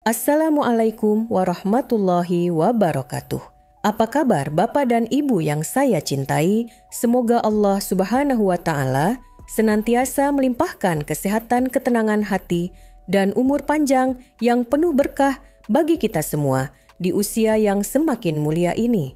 Assalamualaikum warahmatullahi wabarakatuh. Apa kabar Bapak dan Ibu yang saya cintai? Semoga Allah Subhanahu wa Ta'ala senantiasa melimpahkan kesehatan, ketenangan hati, dan umur panjang yang penuh berkah bagi kita semua di usia yang semakin mulia ini.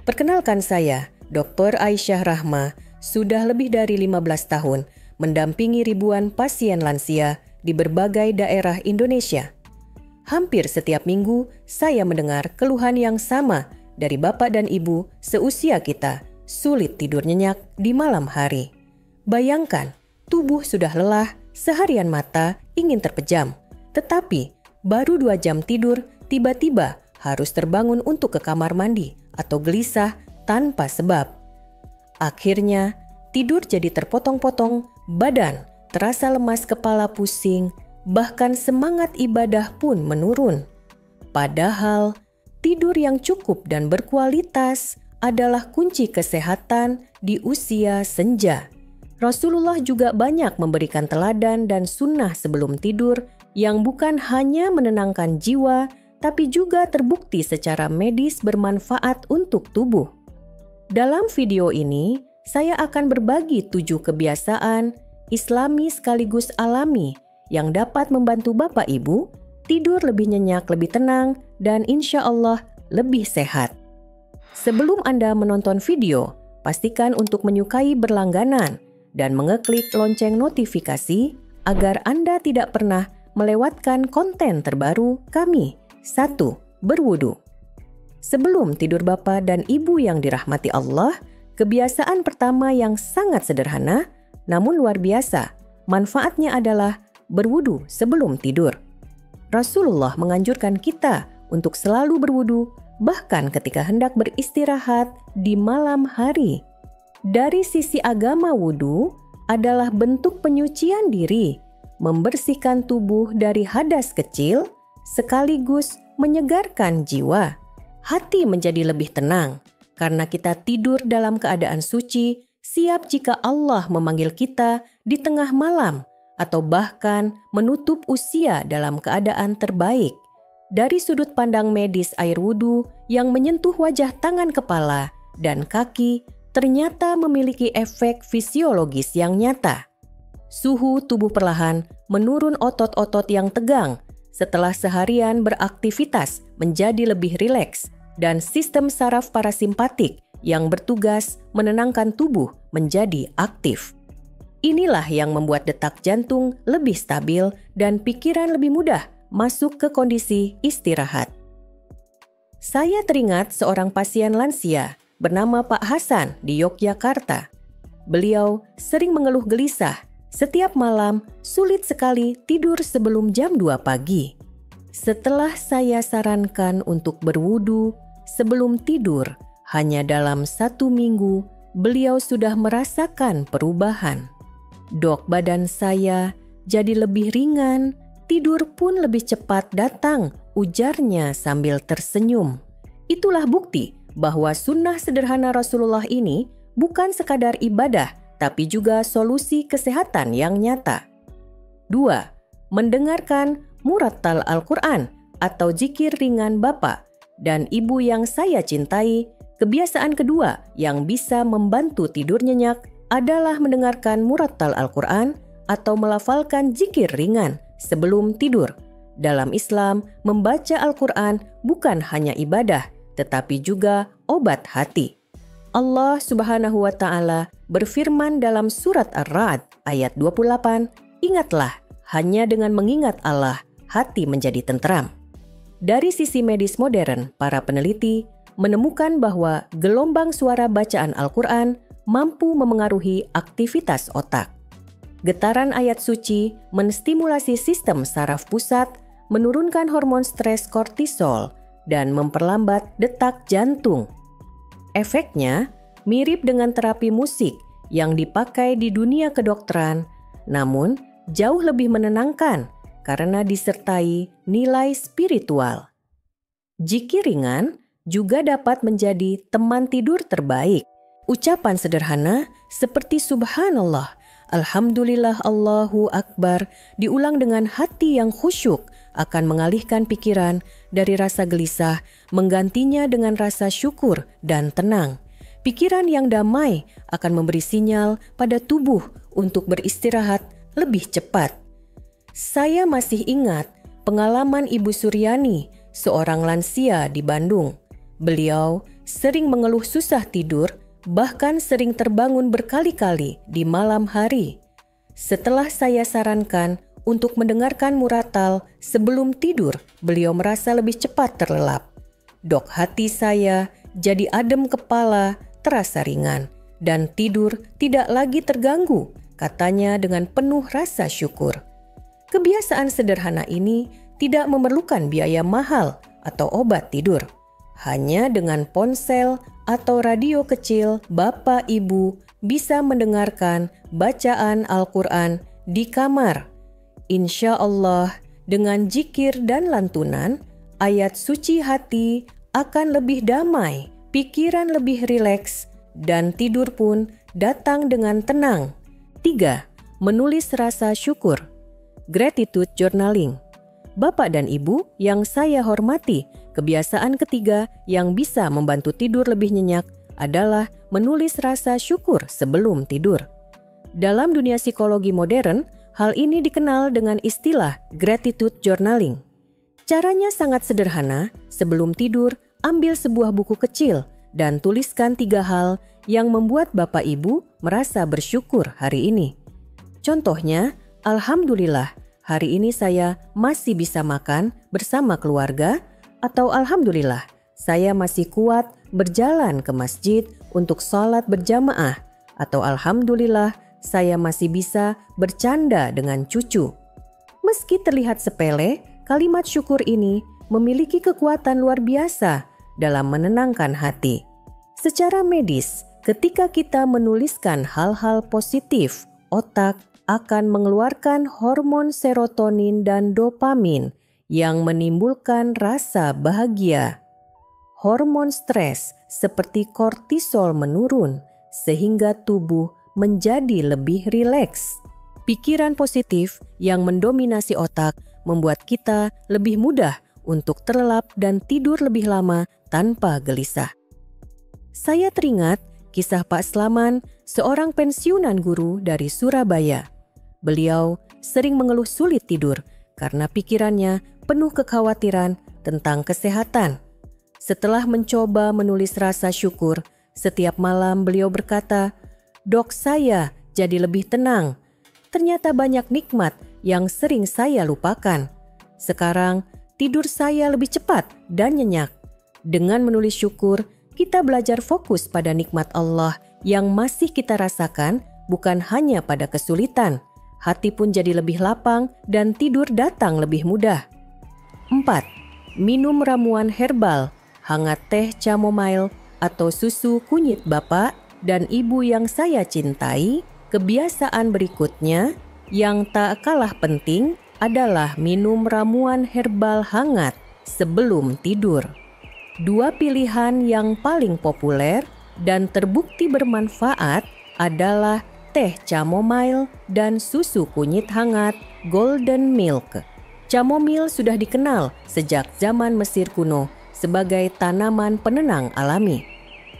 Perkenalkan saya, Dr. Aisyah Rahma, sudah lebih dari 15 tahun mendampingi ribuan pasien lansia di berbagai daerah Indonesia. Hampir setiap minggu, saya mendengar keluhan yang sama dari Bapak dan Ibu seusia kita, sulit tidur nyenyak di malam hari. Bayangkan, tubuh sudah lelah, seharian mata ingin terpejam. Tetapi, baru 2 jam tidur, tiba-tiba harus terbangun untuk ke kamar mandi atau gelisah tanpa sebab. Akhirnya, tidur jadi terpotong-potong, badan terasa lemas, kepala pusing, bahkan semangat ibadah pun menurun. Padahal, tidur yang cukup dan berkualitas adalah kunci kesehatan di usia senja. Rasulullah juga banyak memberikan teladan dan sunnah sebelum tidur yang bukan hanya menenangkan jiwa, tapi juga terbukti secara medis bermanfaat untuk tubuh. Dalam video ini, saya akan berbagi 7 kebiasaan Islami sekaligus alami yang dapat membantu Bapak Ibu tidur lebih nyenyak, lebih tenang, dan insya Allah lebih sehat. Sebelum Anda menonton video, pastikan untuk menyukai berlangganan dan mengeklik lonceng notifikasi agar Anda tidak pernah melewatkan konten terbaru kami. 1. Berwudu. Sebelum tidur Bapak dan Ibu yang dirahmati Allah, kebiasaan pertama yang sangat sederhana namun luar biasa, manfaatnya adalah berwudu sebelum tidur. Rasulullah menganjurkan kita untuk selalu berwudu, bahkan ketika hendak beristirahat di malam hari. Dari sisi agama, wudu adalah bentuk penyucian diri, membersihkan tubuh dari hadas kecil, sekaligus menyegarkan jiwa. Hati menjadi lebih tenang, karena kita tidur dalam keadaan suci, siap jika Allah memanggil kita di tengah malam, atau bahkan menutup usia dalam keadaan terbaik. Dari sudut pandang medis, air wudhu yang menyentuh wajah, tangan, kepala, dan kaki ternyata memiliki efek fisiologis yang nyata. Suhu tubuh perlahan menurun, otot-otot yang tegang setelah seharian beraktivitas menjadi lebih rileks, dan sistem saraf parasimpatik yang bertugas menenangkan tubuh menjadi aktif. Inilah yang membuat detak jantung lebih stabil dan pikiran lebih mudah masuk ke kondisi istirahat. Saya teringat seorang pasien lansia bernama Pak Hasan di Yogyakarta. Beliau sering mengeluh gelisah, setiap malam sulit sekali tidur sebelum jam 2 pagi. Setelah saya sarankan untuk berwudu sebelum tidur, hanya dalam 1 minggu beliau sudah merasakan perubahan. Dok, badan saya jadi lebih ringan, tidur pun lebih cepat datang, ujarnya sambil tersenyum. Itulah bukti bahwa sunnah sederhana Rasulullah ini bukan sekadar ibadah, tapi juga solusi kesehatan yang nyata. 2. Mendengarkan murattal Al-Quran atau zikir ringan Bapak dan Ibu yang saya cintai. Kebiasaan kedua yang bisa membantu tidur nyenyak adalah mendengarkan murattal Al-Quran atau melafalkan zikir ringan sebelum tidur. Dalam Islam, membaca Al-Quran bukan hanya ibadah, tetapi juga obat hati. Allah Subhanahu wa Ta'ala berfirman dalam surat Ar-Ra'd ayat 28, "Ingatlah, hanya dengan mengingat Allah, hati menjadi tentram." Dari sisi medis modern, para peneliti menemukan bahwa gelombang suara bacaan Al-Quran mampu memengaruhi aktivitas otak. Getaran ayat suci menstimulasi sistem saraf pusat, menurunkan hormon stres kortisol, dan memperlambat detak jantung. Efeknya mirip dengan terapi musik yang dipakai di dunia kedokteran, namun jauh lebih menenangkan karena disertai nilai spiritual. Zikir ringan juga dapat menjadi teman tidur terbaik. Ucapan sederhana seperti Subhanallah, Alhamdulillah, Allahu Akbar diulang dengan hati yang khusyuk akan mengalihkan pikiran dari rasa gelisah, menggantinya dengan rasa syukur dan tenang. Pikiran yang damai akan memberi sinyal pada tubuh untuk beristirahat lebih cepat. Saya masih ingat pengalaman Ibu Suryani, seorang lansia di Bandung. Beliau sering mengeluh susah tidur, bahkan sering terbangun berkali-kali di malam hari. Setelah saya sarankan untuk mendengarkan murattal sebelum tidur, beliau merasa lebih cepat terlelap. Dok, hati saya jadi adem kepala, terasa ringan, dan tidur tidak lagi terganggu, katanya dengan penuh rasa syukur. Kebiasaan sederhana ini tidak memerlukan biaya mahal atau obat tidur. Hanya dengan ponsel atau radio kecil, Bapak Ibu bisa mendengarkan bacaan Al-Quran di kamar. Insya Allah, dengan zikir dan lantunan, ayat suci hati akan lebih damai, pikiran lebih rileks, dan tidur pun datang dengan tenang. 3. Menulis rasa syukur. Gratitude journaling. Bapak dan Ibu yang saya hormati, kebiasaan ketiga yang bisa membantu tidur lebih nyenyak adalah menulis rasa syukur sebelum tidur. Dalam dunia psikologi modern, hal ini dikenal dengan istilah gratitude journaling. Caranya sangat sederhana. Sebelum tidur, ambil sebuah buku kecil dan tuliskan 3 hal yang membuat Bapak Ibu merasa bersyukur hari ini. Contohnya, Alhamdulillah, hari ini saya masih bisa makan bersama keluarga, atau Alhamdulillah, saya masih kuat berjalan ke masjid untuk sholat berjamaah, atau Alhamdulillah, saya masih bisa bercanda dengan cucu. Meski terlihat sepele, kalimat syukur ini memiliki kekuatan luar biasa dalam menenangkan hati. Secara medis, ketika kita menuliskan hal-hal positif, otak akan mengeluarkan hormon serotonin dan dopamin yang menimbulkan rasa bahagia. Hormon stres seperti kortisol menurun sehingga tubuh menjadi lebih rileks. Pikiran positif yang mendominasi otak membuat kita lebih mudah untuk terlelap dan tidur lebih lama tanpa gelisah. Saya teringat kisah Pak Slaman, seorang pensiunan guru dari Surabaya. Beliau sering mengeluh sulit tidur karena pikirannya penuh kekhawatiran tentang kesehatan. Setelah mencoba menulis rasa syukur, setiap malam beliau berkata, "Dok, saya jadi lebih tenang. Ternyata banyak nikmat yang sering saya lupakan. Sekarang tidur saya lebih cepat dan nyenyak." Dengan menulis syukur, kita belajar fokus pada nikmat Allah yang masih kita rasakan, bukan hanya pada kesulitan. Hati pun jadi lebih lapang dan tidur datang lebih mudah. 4. Minum ramuan herbal, hangat teh chamomile atau susu kunyit Bapak dan Ibu yang saya cintai. Kebiasaan berikutnya yang tak kalah penting adalah minum ramuan herbal hangat sebelum tidur. 2 pilihan yang paling populer dan terbukti bermanfaat adalah teh chamomile dan susu kunyit hangat golden milk. Chamomile sudah dikenal sejak zaman Mesir kuno sebagai tanaman penenang alami.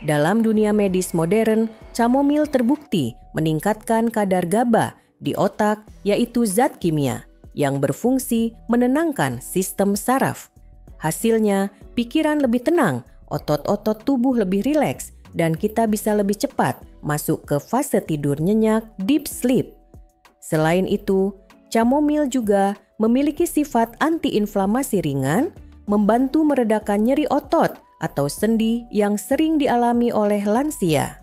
Dalam dunia medis modern, chamomile terbukti meningkatkan kadar GABA di otak, yaitu zat kimia yang berfungsi menenangkan sistem saraf. Hasilnya, pikiran lebih tenang, otot-otot tubuh lebih rileks, dan kita bisa lebih cepat masuk ke fase tidur nyenyak deep sleep. Selain itu, chamomile juga memiliki sifat antiinflamasi ringan, membantu meredakan nyeri otot atau sendi yang sering dialami oleh lansia.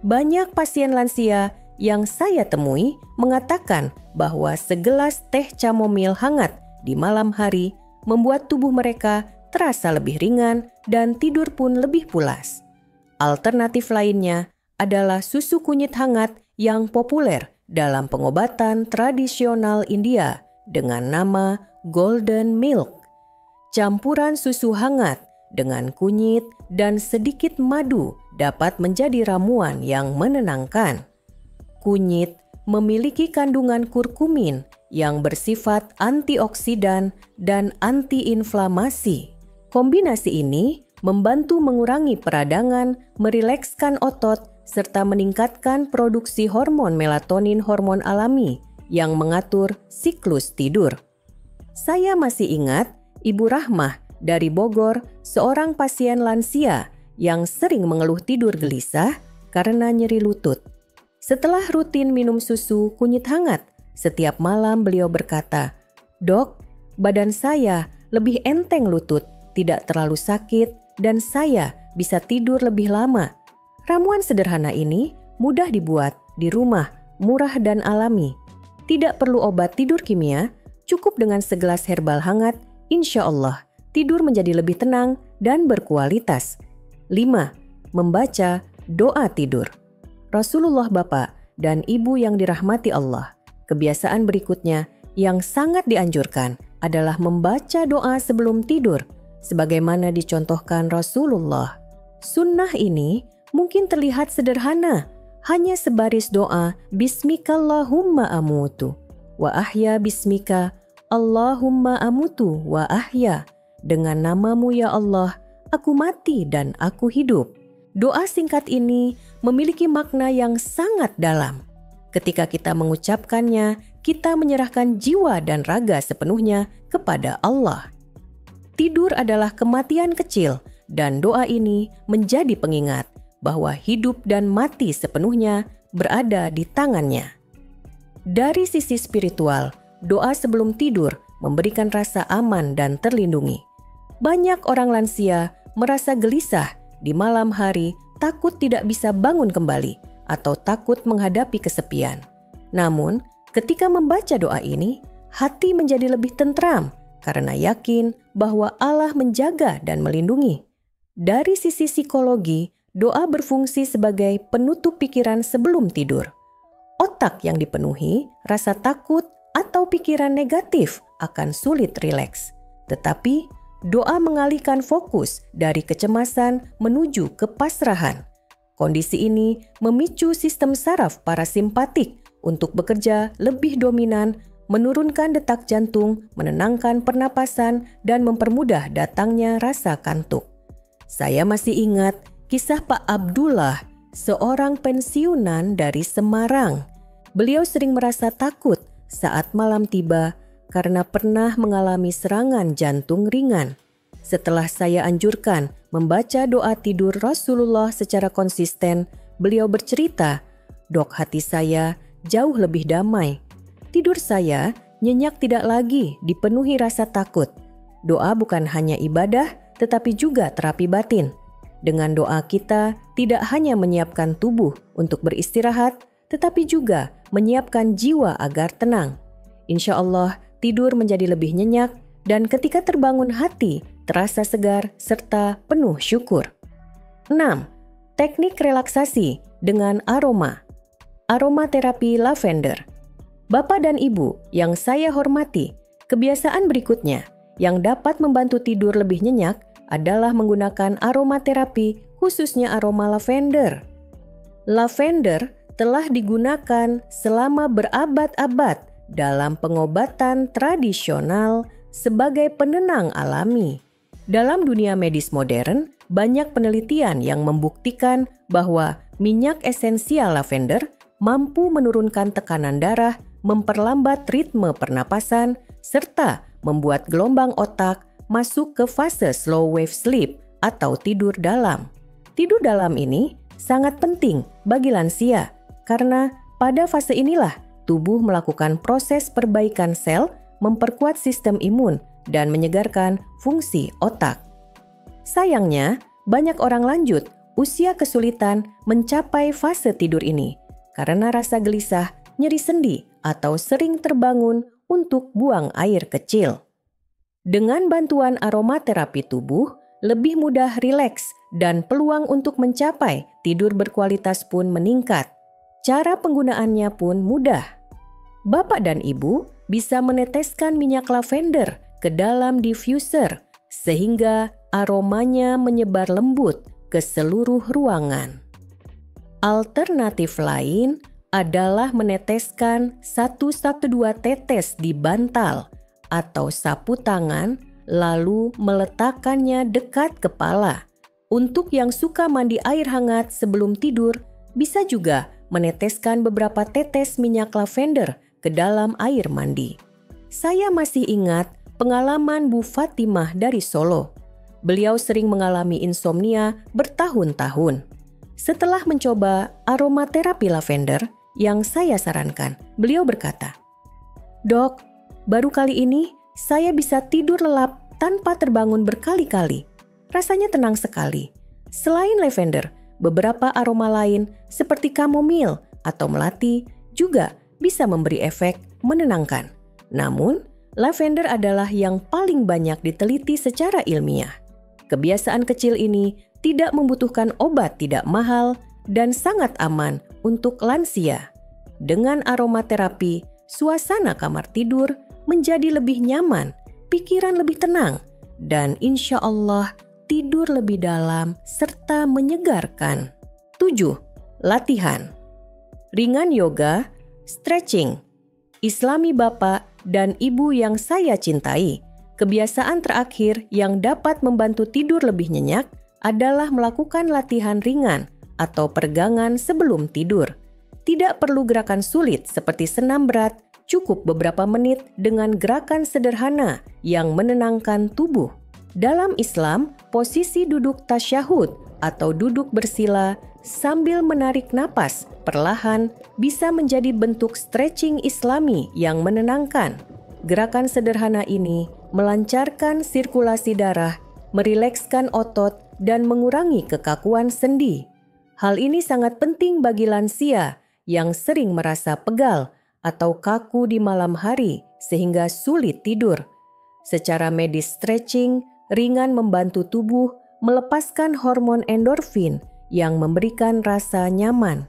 Banyak pasien lansia yang saya temui mengatakan bahwa segelas teh chamomile hangat di malam hari membuat tubuh mereka terasa lebih ringan dan tidur pun lebih pulas. Alternatif lainnya adalah susu kunyit hangat yang populer dalam pengobatan tradisional India dengan nama golden milk. Campuran susu hangat dengan kunyit dan sedikit madu dapat menjadi ramuan yang menenangkan. Kunyit memiliki kandungan kurkumin yang bersifat antioksidan dan antiinflamasi. Kombinasi ini membantu mengurangi peradangan, merilekskan otot, serta meningkatkan produksi hormon melatonin, hormon alami yang mengatur siklus tidur. Saya masih ingat Ibu Rahmah dari Bogor, seorang pasien lansia yang sering mengeluh tidur gelisah karena nyeri lutut. Setelah rutin minum susu kunyit hangat, setiap malam beliau berkata, "Dok, badan saya lebih enteng lutut, tidak terlalu sakit, dan saya bisa tidur lebih lama." Ramuan sederhana ini mudah dibuat di rumah, murah dan alami. Tidak perlu obat tidur kimia, cukup dengan segelas herbal hangat, insya Allah tidur menjadi lebih tenang dan berkualitas. 5. Membaca doa tidur. Rasulullah Bapak dan Ibu yang dirahmati Allah, kebiasaan berikutnya yang sangat dianjurkan adalah membaca doa sebelum tidur, sebagaimana dicontohkan Rasulullah. Sunnah ini mungkin terlihat sederhana, hanya sebaris doa Bismikallahumma amutu wa ahya bismika Allahumma amutu wa ahya. Dengan namamu ya Allah, aku mati dan aku hidup. Doa singkat ini memiliki makna yang sangat dalam. Ketika kita mengucapkannya, kita menyerahkan jiwa dan raga sepenuhnya kepada Allah. Tidur adalah kematian kecil, dan doa ini menjadi pengingat bahwa hidup dan mati sepenuhnya berada di tangannya. Dari sisi spiritual, doa sebelum tidur memberikan rasa aman dan terlindungi. Banyak orang lansia merasa gelisah di malam hari, takut tidak bisa bangun kembali atau takut menghadapi kesepian. Namun, ketika membaca doa ini, hati menjadi lebih tentram karena yakin bahwa Allah menjaga dan melindungi. Dari sisi psikologi, doa berfungsi sebagai penutup pikiran sebelum tidur. Otak yang dipenuhi rasa takut atau pikiran negatif akan sulit rileks. Tetapi, doa mengalihkan fokus dari kecemasan menuju kepasrahan. Kondisi ini memicu sistem saraf parasimpatik untuk bekerja lebih dominan, menurunkan detak jantung, menenangkan pernapasan, dan mempermudah datangnya rasa kantuk. Saya masih ingat kisah Pak Abdullah, seorang pensiunan dari Semarang. Beliau sering merasa takut saat malam tiba karena pernah mengalami serangan jantung ringan. Setelah saya anjurkan membaca doa tidur Rasulullah secara konsisten, beliau bercerita, "Dok, hati saya jauh lebih damai. Tidur saya nyenyak, tidak lagi dipenuhi rasa takut. Doa bukan hanya ibadah, tetapi juga terapi batin. Dengan doa kita tidak hanya menyiapkan tubuh untuk beristirahat, tetapi juga menyiapkan jiwa agar tenang. Insya Allah tidur menjadi lebih nyenyak dan ketika terbangun hati terasa segar serta penuh syukur." 6. Teknik relaksasi dengan aroma. Aromaterapi lavender. Bapak dan Ibu yang saya hormati, kebiasaan berikutnya yang dapat membantu tidur lebih nyenyak adalah menggunakan aromaterapi, khususnya aroma lavender. Lavender telah digunakan selama berabad-abad dalam pengobatan tradisional sebagai penenang alami. Dalam dunia medis modern, banyak penelitian yang membuktikan bahwa minyak esensial lavender mampu menurunkan tekanan darah, memperlambat ritme pernapasan, serta membuat gelombang otak masuk ke fase slow wave sleep atau tidur dalam. Tidur dalam ini sangat penting bagi lansia karena pada fase inilah tubuh melakukan proses perbaikan sel, memperkuat sistem imun, dan menyegarkan fungsi otak. Sayangnya, banyak orang lanjut usia kesulitan mencapai fase tidur ini karena rasa gelisah, nyeri sendi, atau sering terbangun untuk buang air kecil. Dengan bantuan aromaterapi tubuh, lebih mudah rileks dan peluang untuk mencapai tidur berkualitas pun meningkat. Cara penggunaannya pun mudah. Bapak dan Ibu bisa meneteskan minyak lavender ke dalam diffuser sehingga aromanya menyebar lembut ke seluruh ruangan. Alternatif lain adalah meneteskan 1-2 tetes di bantal atau sapu tangan lalu meletakkannya dekat kepala. Untuk yang suka mandi air hangat sebelum tidur, bisa juga meneteskan beberapa tetes minyak lavender ke dalam air mandi. Saya masih ingat pengalaman Bu Fatimah dari Solo. Beliau sering mengalami insomnia bertahun-tahun. Setelah mencoba aromaterapi lavender yang saya sarankan, beliau berkata, "Dok, baru kali ini saya bisa tidur lelap tanpa terbangun berkali-kali. Rasanya tenang sekali. Selain lavender, beberapa aroma lain seperti kamomil atau melati juga bisa memberi efek menenangkan. Namun, lavender adalah yang paling banyak diteliti secara ilmiah. Kebiasaan kecil ini tidak membutuhkan obat tidak mahal dan sangat aman untuk lansia. Dengan aromaterapi, suasana kamar tidur menjadi lebih nyaman, pikiran lebih tenang, dan insya Allah tidur lebih dalam serta menyegarkan." 7. Latihan. Ringan yoga, stretching. Islami Bapak dan Ibu yang saya cintai, kebiasaan terakhir yang dapat membantu tidur lebih nyenyak adalah melakukan latihan ringan atau peregangan sebelum tidur. Tidak perlu gerakan sulit seperti senam berat, cukup beberapa menit dengan gerakan sederhana yang menenangkan tubuh. Dalam Islam, posisi duduk tasyahud atau duduk bersila sambil menarik napas perlahan bisa menjadi bentuk stretching Islami yang menenangkan. Gerakan sederhana ini melancarkan sirkulasi darah, merilekskan otot, dan mengurangi kekakuan sendi. Hal ini sangat penting bagi lansia yang sering merasa pegal atau kaku di malam hari sehingga sulit tidur. Secara medis, stretching ringan membantu tubuh melepaskan hormon endorfin yang memberikan rasa nyaman.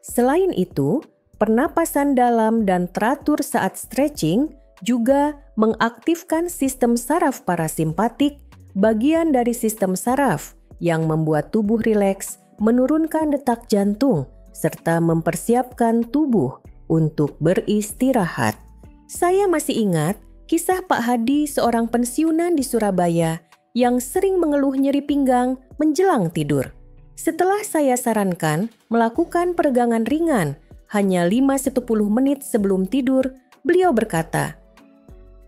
Selain itu, pernapasan dalam dan teratur saat stretching juga mengaktifkan sistem saraf parasimpatik, bagian dari sistem saraf yang membuat tubuh rileks, menurunkan detak jantung, serta mempersiapkan tubuh untuk beristirahat. Saya masih ingat kisah Pak Hadi, seorang pensiunan di Surabaya yang sering mengeluh nyeri pinggang menjelang tidur. Setelah saya sarankan melakukan peregangan ringan hanya 5-10 menit sebelum tidur, beliau berkata,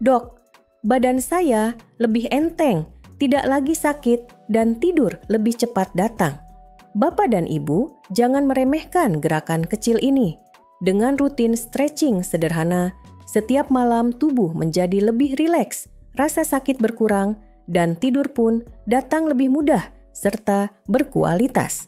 "Dok, badan saya lebih enteng, tidak lagi sakit dan tidur lebih cepat datang." Bapak dan Ibu, jangan meremehkan gerakan kecil ini. Dengan rutin stretching sederhana, setiap malam tubuh menjadi lebih rileks, rasa sakit berkurang, dan tidur pun datang lebih mudah serta berkualitas.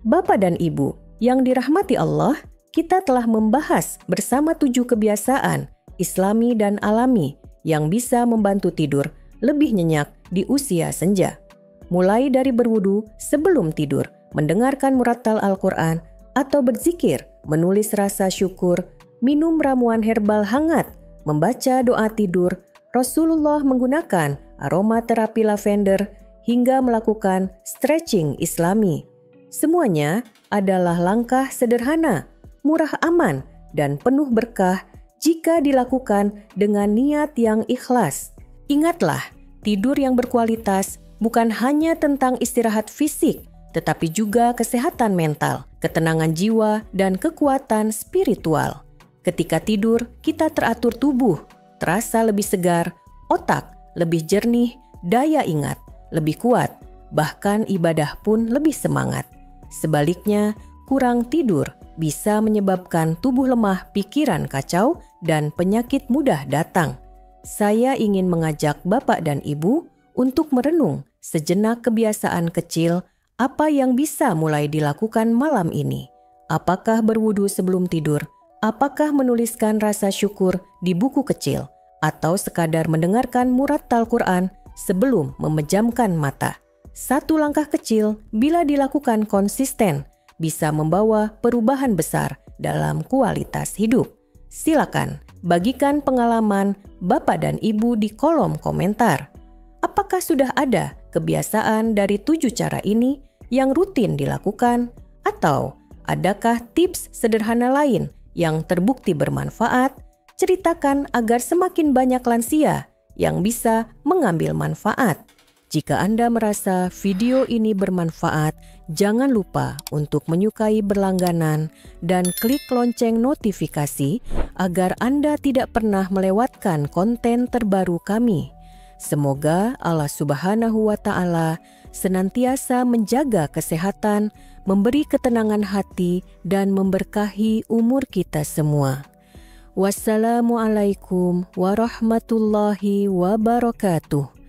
Bapak dan Ibu yang dirahmati Allah, kita telah membahas bersama 7 kebiasaan Islami dan alami yang bisa membantu tidur lebih nyenyak di usia senja. Mulai dari berwudu sebelum tidur, mendengarkan murattal Al-Quran atau berzikir, menulis rasa syukur, minum ramuan herbal hangat, membaca doa tidur, Rasulullah menggunakan aromaterapi lavender, hingga melakukan stretching Islami. Semuanya adalah langkah sederhana, murah aman, dan penuh berkah jika dilakukan dengan niat yang ikhlas. Ingatlah, tidur yang berkualitas bukan hanya tentang istirahat fisik, tetapi juga kesehatan mental, ketenangan jiwa, dan kekuatan spiritual. Ketika tidur, kita teratur tubuh, terasa lebih segar, otak lebih jernih, daya ingat lebih kuat, bahkan ibadah pun lebih semangat. Sebaliknya, kurang tidur bisa menyebabkan tubuh lemah, pikiran kacau, dan penyakit mudah datang. Saya ingin mengajak Bapak dan Ibu untuk merenung sejenak kebiasaan kecil apa yang bisa mulai dilakukan malam ini. Apakah berwudu sebelum tidur? Apakah menuliskan rasa syukur di buku kecil? Atau sekadar mendengarkan murattal Quran sebelum memejamkan mata? Satu langkah kecil bila dilakukan konsisten bisa membawa perubahan besar dalam kualitas hidup. Silakan bagikan pengalaman Bapak dan Ibu di kolom komentar. Apakah sudah ada kebiasaan dari 7 cara ini yang rutin dilakukan? Atau Adakah tips sederhana lain yang terbukti bermanfaat? Ceritakan agar semakin banyak lansia yang bisa mengambil manfaat. Jika Anda merasa video ini bermanfaat, jangan lupa untuk menyukai berlangganan dan klik lonceng notifikasi agar Anda tidak pernah melewatkan konten terbaru kami. Semoga Allah Subhanahu wa Ta'ala senantiasa menjaga kesehatan, memberi ketenangan hati, dan memberkahi umur kita semua. Wassalamualaikum warahmatullahi wabarakatuh.